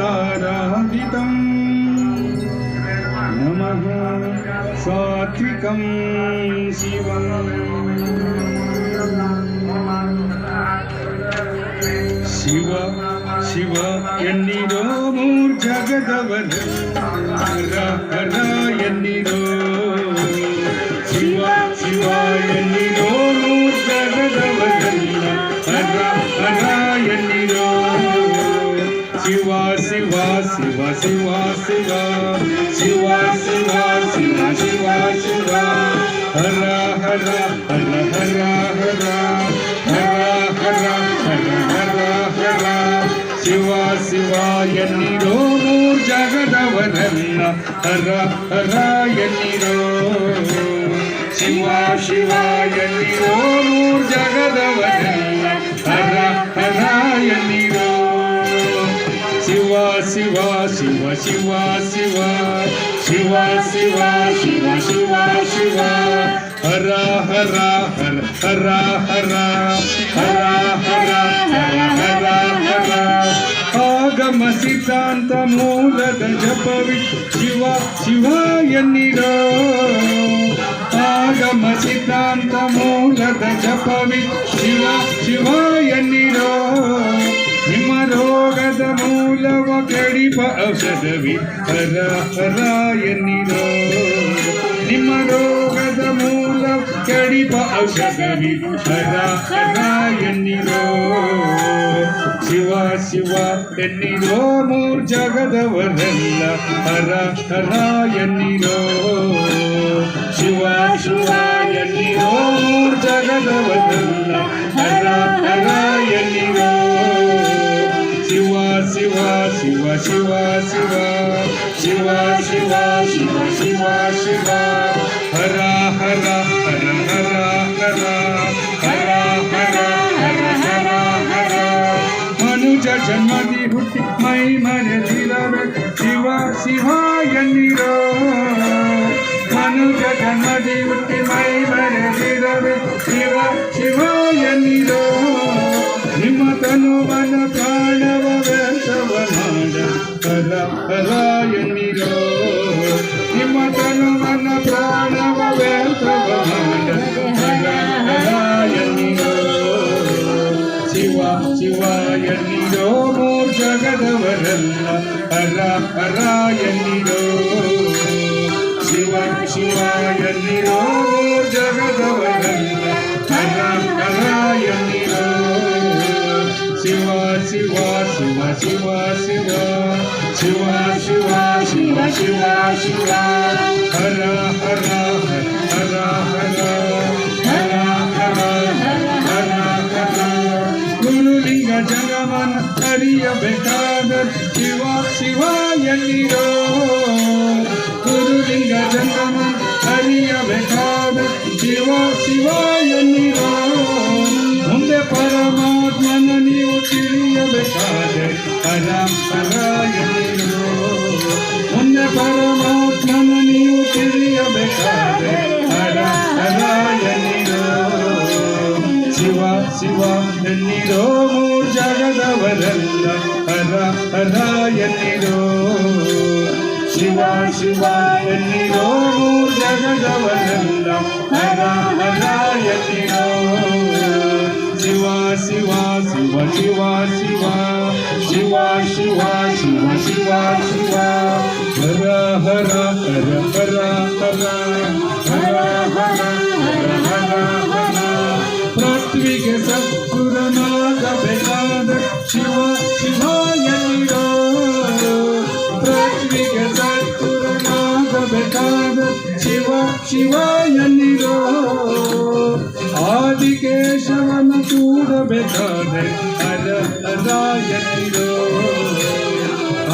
ಚಂದ್ರತಾರಾದಿತಂ ನಮಃ ಸಾತ್ವಿಕಂ ಶಿವಂ ಶಿವ ಶಿವ ಎನ್ನಿರೋ ಮೂರ್ಜಗದವನ ಹರ ಹರ ಎನ್ನಿರೋ ಶಿವ ಶಿವ ಎನ್ನಿರೋ ಮೂರ್ಜಗದವನ ಹರ ಹರ ಎನ್ನಿರೋ ಶಿವ ಶಿವ ಶಿವ ಶಿವ ಶಿವ ಶಿವ ಶಿವ ಶಿವ ಶಿವ ಶಿವ ಹರ ಹರ ಹರ ಹರ ಹರ ಹರ ಹರ ಹರ ಹರ ಹರ ಶಿವ ಶಿವ ಎನ್ನಿರೋ ಮೂರ್ಜಗದವನಲ್ಲ ಹರ ಹರ ಎನ್ನಿರೋ ಶಿವ ಶಿವ ಎನ್ನಿರೋ ಮೂರ್ಜಗದವನಲ್ಲ ಹರ ಹರ ಎನ್ನಿರೋ ಶಿವ ಶಿವ ಶಿವ ಶಿವ ಶಿವ ಶಿವ ಶಿವ ಶಿವ ಶಿವ ಶಿವ ಹರ ಹರ ಹರ ಹರ ಹರ ಹರ ಹರ ಹರ ಹರ ಹರ ಆಗಮ ಸಿದ್ಧಾಂತ ಮೂಲದ ಜಪವಿ ಶಿವ ಶಿವ ಎನ್ನಿರೋ ಆಗಮ ಸಿದ್ಧಾಂತ ಮೂಲದ ಜಪವಿ ಶಿವ ಶಿವ ಎನ್ನಿರೋ ನಿಮ್ಮ ರೋಗದ ಮೂಲವ ಕಡಿಪ ಔಷಧವಿ ಹರ ಹರ ಎನ್ನಿರೋ ನಿಮ್ಮ ರೋಗದ ಮೂಲ ಕಡಿಪ ಔಷಧವಿ ಹರ ಹರ ಎನ್ನಿರೋ ಶಿವ ಶಿವ ಎನ್ನಿರೋ ಮೂರ್ಜಗದವರಲ್ಲ ಹರ ಹರ ಎನ್ನಿರೋ ಶಿವ ಶಿವ ಎನ್ನಿರೋ ಮೂರ್ಜಗದವರಲ್ಲ ಹರ ಹರ ಎನ್ನಿರೋ ಶಿವ ಶಿವ ಶಿವ ಶಿವ ಶಿವ ಶಿವ ಶಿವ ಶಿವ ಶಿವ ಶಿವ ಹರ ಹರ ಹರ ಹರ ಹರ ಹರ ಹರ ಹರ ಹರ ಹರ ಮನುಜ ಜನ್ಮದಿ ಹುಟ್ಟಿ ಮೈ ಮರೆದಿರವೆ ಶಿವ ಶಿವ ಎನ್ನಿರೋ ಮನುಜ ಜನ್ಮದಿ ಹುಟ್ಟಿ ಮೈ ಮರೆದಿರವೆ ಶಿವ ಶಿವ ಎನ್ನಿರೋ ನಿಮ್ಮ ತನುವನ ಪ್ರಾಣವ ವ್ಯರ್ಥವ ಮಾಡ ಹರ ಹರ ಎನ್ನಿರೋ ನಿಮ್ಮ ತನುವನ ಪ್ರಾಣವ ವ್ಯರ್ಥವ ಮಾಡ ಹರ ಹರ ಎನ್ನಿರೋ ಶಿವ ಶಿವ ಎನ್ನಿರೋ ಮೂರ್ಜಗದವರಲ್ಲ ಹರ ಹರ ಎನ್ನಿರೋ ಶಿವ ಶಿವ ಎನ್ನಿರೋ ಮೂರ್ಜಗದವರಲ್ಲ ಹರ ಹರ ಎನ್ನಿರೋ ಶಿವ ಶಿವ ಶಿವ ಶಿವ ಶಿವ ಶಿವ ಶಿವ ಶಿವ ಶಿವ ಶಿವ ಹರ ಹರ ಹರ ಹರ ಹರ ಹರ ಹರ ಹರ ಗುರುಲಿಂಗ ಜಗವನ ಅರಿಯಬೇಕಾದ ಶಿವ ಶಿವ ಎನ್ನಿರೋ ಗುರುಲಿಂಗ ಜಗವನ ಅರಿಯಬೇಕಾದ ಶಿವ ಶಿವ ಎನ್ನಿರೋ ಮುಂದೆ ಪರಮಾತ್ಮನ ನೀವು ತಿಳಿಯಬೇಕಾದೆ ಹರ ಹರ ಎನ್ನಿರೋ ಮುಂದೆ ಪರಮಾತ್ಮನ ನೀವು ತಿಳಿಯಬೇಕಾದೆ ಹರ ಹರ ಎನ್ನಿರೋ ಶಿವ ಶಿವ ಎನ್ನಿರೋ ಮೂರ್ಜಗದವರಲ್ಲ ಹರ ಹರ ಎನ್ನಿರೋ ಶಿವ ಶಿವ ಎನ್ನಿರೋ ಮೂರ್ಜಗದವರಲ್ಲ ಹರ ಹರ ಎನ್ನಿರೋ ಶಿವ ಶಿವ ಶಿವ ಶಿವ ಶಿವ ಶಿವ ಶಿವ ಶಿವ ಶಿವ ಶಿವ ಹರ ಹರ ಹರ ಹರ ಹರ ಹರ ಹರ ಹರ ಹರ ಹರ ಪೃಥ್ವಿಗೆ ಸದ್ಗುರುನಾಗಬೇಕಾದ ಶಿವ ಶಿವ ಎನ್ನಿರೋ ಪೃಥ್ವಿಗೆ ಸದ್ಗುರುನಾಗಬೇಕಾದ ಶಿವ ಶಿವ ಎನ್ನಿರೋ ಆದಿಕೇಶವನ ಕೂಡಬೇಕಾದೆ ಹರ ಹರ ಎನ್ನಿರೋ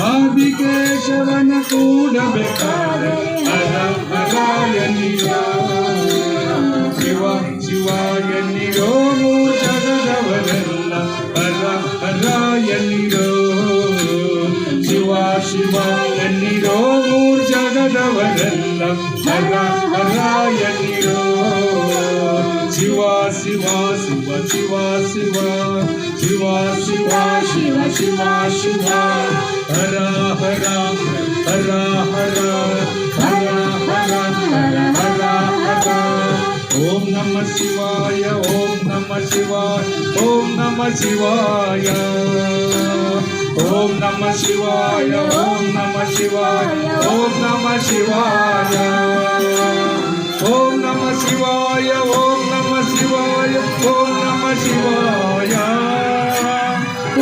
ಆದಿಕೇಶವನ ಕೂಡಬೇಕಾದೆ ಹರ ಹರ ಎನ್ನಿರೋ ಶಿವ ಶಿವ ಎನ್ನಿರೋ ಮೂರ್ಜಗದವರಲ್ಲ ಹರ ಹರ ಎನ್ನಿರೋ ಶಿವ ಶಿವ ಎನ್ನಿರೋ ಮೂರ್ಜಗದವರಲ್ಲ ಹರ ಹರ ಎನ್ನಿರೋ ಶಿವ ಶಿವ ಶಿವ ಶಿವ ಶಿವ ಶಿವ ಶಿವ ಶಿವ ಶಿವ ಶಿವ ಹರ ಹರ ಹರ ಹರ ಹರ ಹರ ಹರ ಹರ ಹರ ಓಂ ನಮ ಶಿವಾಯ ಓಂ ನಮ ಶಿವಾಯ ಓಂ ನಮ ಶಿವಾಯ ಓಂ ನಮ ಶಿವಾಯ ಓಂ ನಮ ಶಿವಾಯ ಓಂ ನಮ ಶಿವಾಯ ಓಂ ನಮ ಶಿವಾಯ ಓಂ ನಮ ಶಿವಾಯ ಓಂ ನಮ ಶಿವಾಯ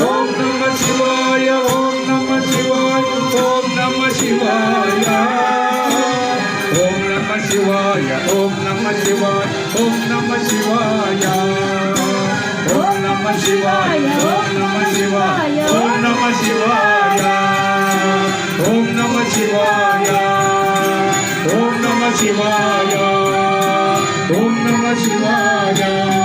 ಓಂ ನಮ ಶಿವಾಯ ಓಂ ನಮ ಶಿವಾಯ ಓಂ ನಮ ಶಿವಾಯ ಓಂ ನಮ ಶಿವಾಯ ಓಂ ನಮ ಶಿವಾಯ ಓಂ ನಮ ಶಿವಾಯ ಓಂ ನಮ ಶಿವಾಯ